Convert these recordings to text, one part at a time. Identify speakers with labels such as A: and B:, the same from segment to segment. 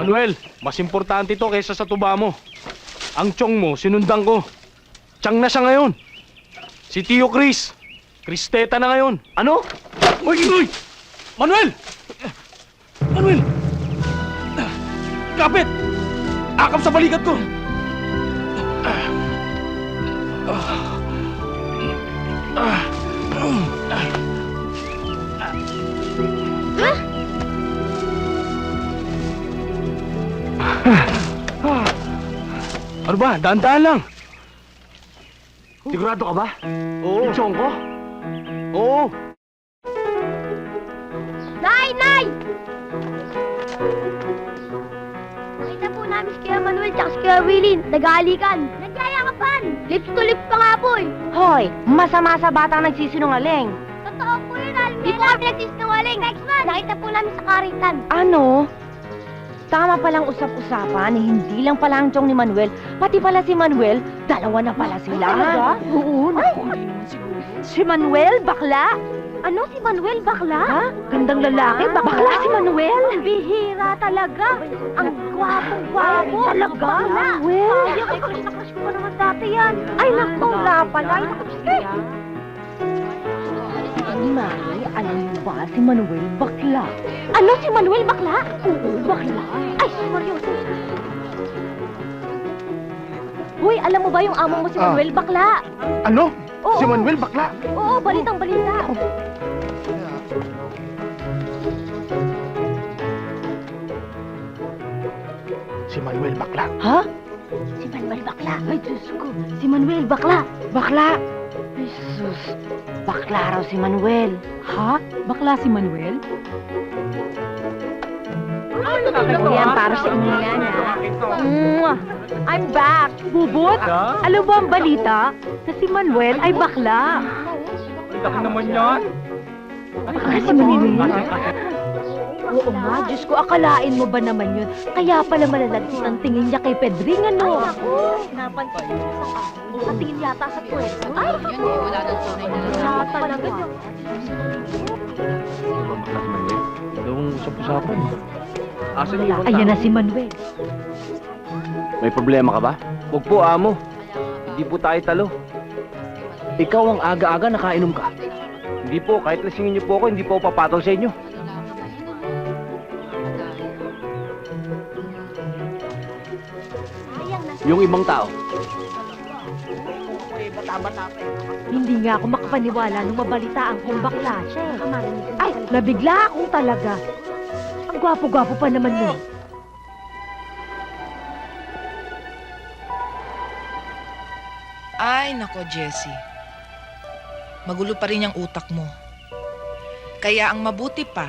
A: Manuel, mas importante to kaysa sa tuba mo. Ang tiyong mo, sinundan ko. Tiyang na siya ngayon. Si Tio Chris. Cristeta na ngayon. Ano? Uy, uy! Manuel! Manuel! Kapit! Akap sa balikat ko! Ano ba? Dahan-dahan lang. Sigurado ka ba? Oo. Yung tiyong ko? Oo.
B: Nay! Nay! Nakita po namin si Kuya Manuel tsaka si Kuya Willie. Nag-aalikan. Nagyayakapan. Lips to lips pa nga po eh.
C: Hoy, masama sa batang nagsisinungaling.
B: Totoo po yun, Aling Di po kami nagsisinungaling. Next month. Nakita po namin sa karitan.
C: Ano? Tama palang usap-usapan, hindi lang pala ang tiyong ni Manuel, pati pala si Manuel, dalawa na pala sila.
B: Talaga?
C: Oo, naku, hindi naman siguro. Si Manuel, bakla?
B: Ano si Manuel bakla?
C: Ha? Gandang lalaki, bakla si Manuel?
B: Bihira talaga. Ang gwapo-gwapo.
C: Talaga?
B: Manuel? Ay, crush ko pa naman dati yan.
C: Ay, naku, wala pala. Ay, naku, sige. Mari, alam mo ba si Manuel bakla?
B: Ano si Manuel bakla?
C: Oo, bakla.
B: Ay, seryoso. Hoy, alam mo ba yung amo mo si Manuel bakla?
A: Ano?
B: Oo.
A: Si Manuel bakla?
B: Oo, balitang balita.
A: Si Manuel bakla.
C: Ha?
B: Si Manuel bakla. Ay, Diyos ko. Si Manuel bakla.
C: Bakla? Ay, sus. Bakla raw si Manuel.
D: Ha? Bakla si Manuel?
C: Yan, para sa inyo yan, ha? I'm back. Bubot, alam mo ang balita? Na si Manuel ay bakla.
A: Laki naman yan.
C: Bakla si Manuel? Oo nga, Diyos ko, akalain mo ba naman yun? Kaya pala malalagkit ang tingin niya kay Pedring, ano?
B: Ay, naku. Napansin ko sa ako. Nakatingin yata sa kwento. Ay, naku.
E: Wala nang tunay na
B: Wala talaga.
A: Dalawang usap-usapan. Asan
C: Wala, ayan na si Manuel.
A: May problema ka ba? Huwag po, amo. Hindi po tayo talo. Ikaw ang aga-aga nakainom ka. Hindi po, kahit lasingin niyo po ako, hindi po ako papatol sa inyo. Yung ibang tao.
C: Hindi nga ako makapaniwala nung mabalitaan kong bakla siya. Ay, nabigla akong talaga. Ang gwapo-gwapo pa naman yun.
E: Ay, nako, Jessie. Magulo pa rin yung utak mo. Kaya ang mabuti pa,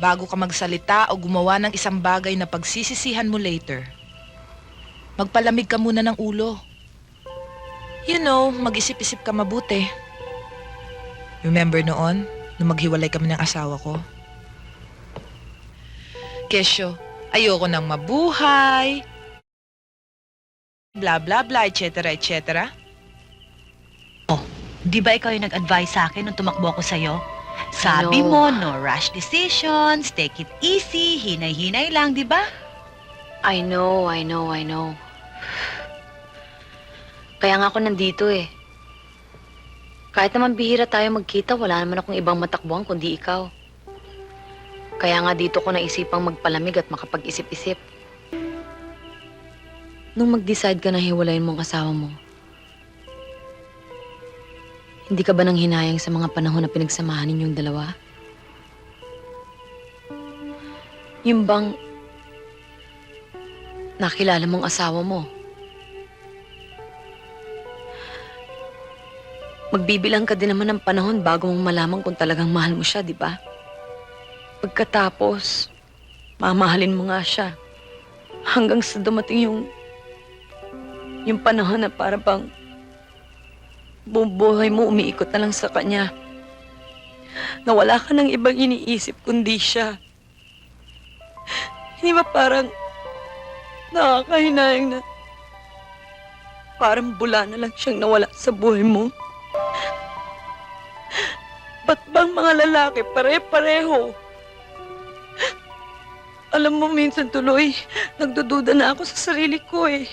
E: bago ka magsalita o gumawa ng isang bagay na pagsisisihan mo later, magpalamig ka muna ng ulo. You know, mag-isip-isip ka mabuti. Remember noon, nung maghiwalay kami ng asawa ko? Kesyo, ayoko nang mabuhay, bla bla bla, etc. etc.
F: Di ba ikaw yung nag-advise sa akin nung tumakbo ako sa'yo? Sabi mo, no rash decisions, take it easy, hinay-hinay lang, di ba?
G: I know. Kaya nga ako nandito eh. Kahit naman bihira tayo magkita, wala naman akong ibang matakbuhan kundi ikaw. Kaya nga dito ko naisipang magpalamig at makapag-isip-isip. Nung mag-decide ka na hiwalayin mong asawa mo, hindi ka ba nang hinayang sa mga panahon na pinagsamahan ninyong dalawa? Yung bang nakilala mong asawa mo, magbibilang ka din naman ng panahon bago mong malaman kung talagang mahal mo siya, di ba? Pagkatapos, mamahalin mo nga siya. Hanggang sa dumating yung panahon na para bang buong buhay mo umiikot na lang sa kanya. Na wala ka ng ibang iniisip kundi siya. Hindi ba parang nakakahinayang na parang bula na lang siyang nawala sa buhay mo? Ba't bang mga lalaki pare-pareho? Alam mo, minsan tuloy, nagdududa na ako sa sarili ko eh.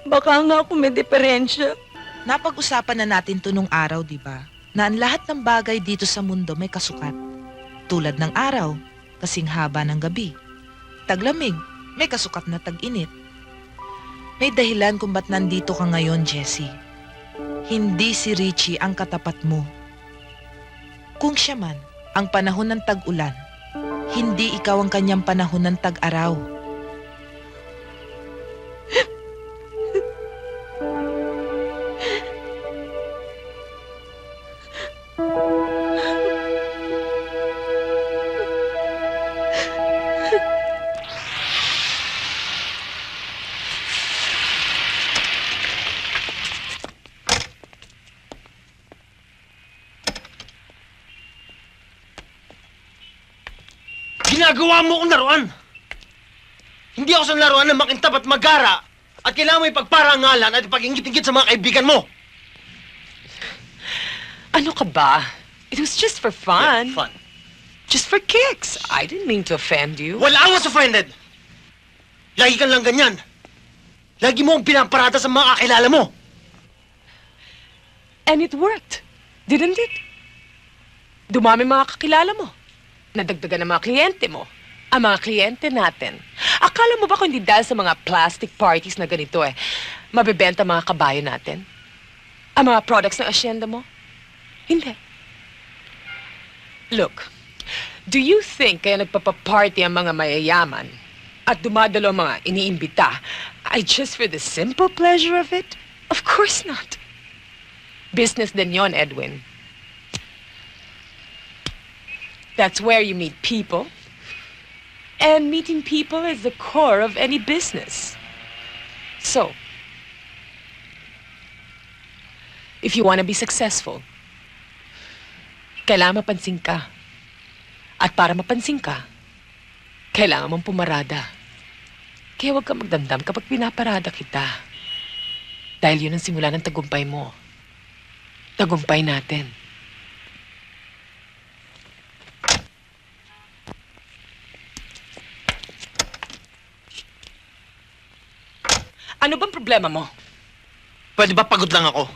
G: Baka nga ako may diferensya.
E: Napag-usapan na natin to nung araw, di ba? Na ang lahat ng bagay dito sa mundo may kasukat. Tulad ng araw, kasing haba ng gabi. Taglamig, may kasukat na tag-init. May dahilan kung ba't nandito ka ngayon, Jessie. Hindi si Richie ang katapat mo. Kung siya man, ang panahon ng tag-ulan, hindi ikaw ang kanyang panahon ng tag-araw.
H: Ginagawa mo akong laruan! Hindi ako sa laruan na makintab at magara at kailangan mo ipagparangalan at ipag-ingit-ingit sa mga kaibigan mo!
I: Ano ka ba? It was just for fun.
H: Yeah, fun.
I: Just for kicks. I didn't mean to offend you.
H: Well, I was offended! Lagi kang lang ganyan. Lagi mo akong pinaparada sa mga kakilala mo.
I: And it worked. Didn't it? Dumami mga kakilala mo. Nadagdagan ang mga kliyente mo. Ang mga kliyente natin. Akala mo ba kung hindi dahil sa mga plastic parties na ganito mabebenta ang mga kabayo natin? Ang mga products ng asyenda mo? Hindi. Look, do you think kaya nagpapaparty ang mga mayayaman at dumadalo ang mga iniimbita ay just for the simple pleasure of it? Of course not. Business din yon, Edwin. That's where you meet people. And meeting people is the core of any business. So, if you want to be successful, kailangan mapansin ka. At para mapansin ka, kailangan mong pumarada. Kaya huwag kang magdamdam kapag pinaparada kita. Dahil yun ang simula ng tagumpay mo. Tagumpay natin. Ano bang problema mo?
H: Pwede ba pagod lang ako?